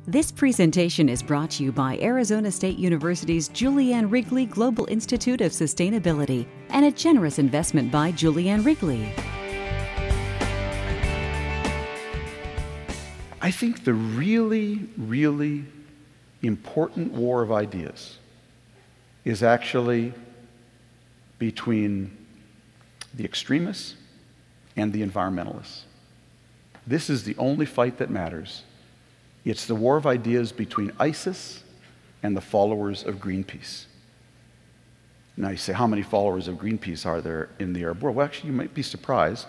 This presentation is brought to you by Arizona State University's Julianne Wrigley Global Institute of Sustainability and a generous investment by Julianne Wrigley. I think the really important war of ideas is actually between the extremists and the environmentalists. This is the only fight that matters. It's the war of ideas between ISIS and the followers of Greenpeace. Now you say, how many followers of Greenpeace are there in the Arab world? Well, actually, you might be surprised.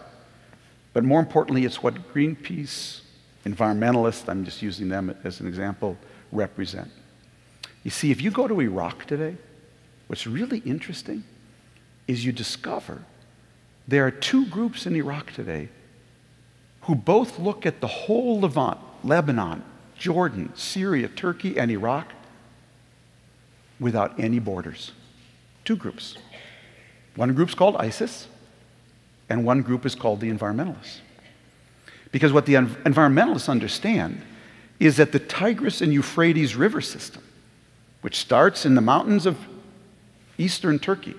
But more importantly, it's what Greenpeace, environmentalists, I'm just using them as an example, represent. You see, if you go to Iraq today, what's really interesting is you discover there are two groups in Iraq today who both look at the whole Levant, Lebanon, Jordan, Syria, Turkey, and Iraq without any borders. Two groups. One group's called ISIS, and one group is called the environmentalists. Because what the environmentalists understand is that the Tigris and Euphrates river system, which starts in the mountains of eastern Turkey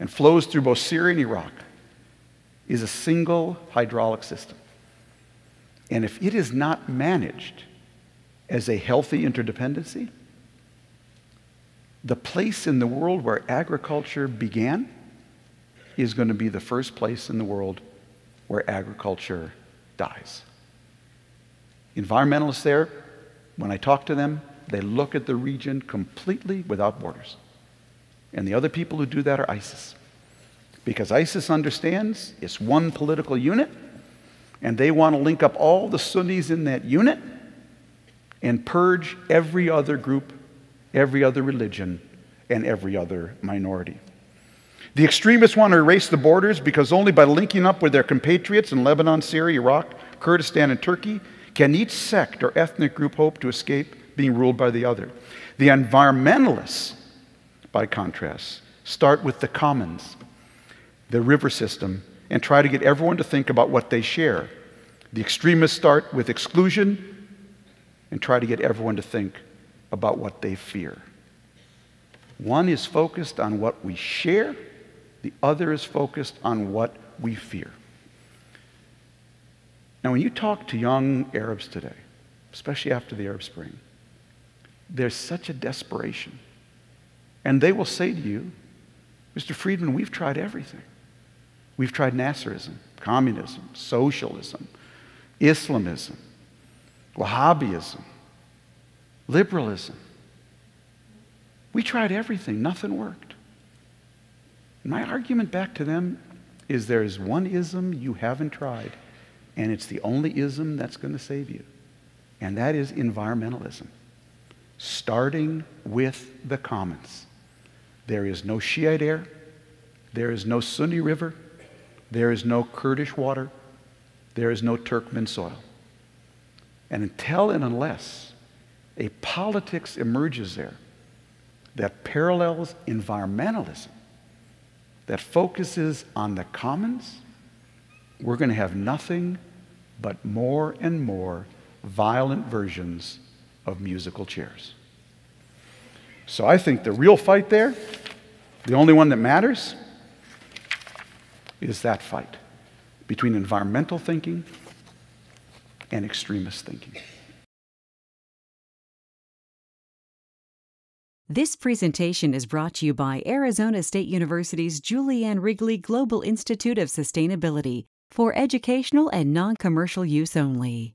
and flows through both Syria and Iraq, is a single hydraulic system. And if it is not managed as a healthy interdependency, the place in the world where agriculture began is going to be the first place in the world where agriculture dies. Environmentalists there, when I talk to them, they look at the region completely without borders. And the other people who do that are ISIS. Because ISIS understands it's one political unit, and they want to link up all the Sunnis in that unit and purge every other group, every other religion, and every other minority. The extremists want to erase the borders because only by linking up with their compatriots in Lebanon, Syria, Iraq, Kurdistan, and Turkey can each sect or ethnic group hope to escape being ruled by the other. The environmentalists, by contrast, start with the commons, the river system, and try to get everyone to think about what they share. The extremists start with exclusion and try to get everyone to think about what they fear. One is focused on what we share, the other is focused on what we fear. Now, when you talk to young Arabs today, especially after the Arab Spring, there's such a desperation. And they will say to you, Mr. Friedman, we've tried everything. We've tried Nasserism, communism, socialism, Islamism, Wahhabism, liberalism. We tried everything. Nothing worked. My argument back to them is there is one ism you haven't tried, and it's the only ism that's going to save you, and that is environmentalism, starting with the commons. There is no Shiite air. There is no Sunni river. There is no Kurdish water. There is no Turkmen soil. And until and unless a politics emerges there that parallels environmentalism, that focuses on the commons, we're going to have nothing but more and more violent versions of musical chairs. So I think the real fight there, the only one that matters, is that fight between environmental thinking and extremist thinking. This presentation is brought to you by Arizona State University's Julianne Wrigley Global Institute of Sustainability for educational and non-commercial use only.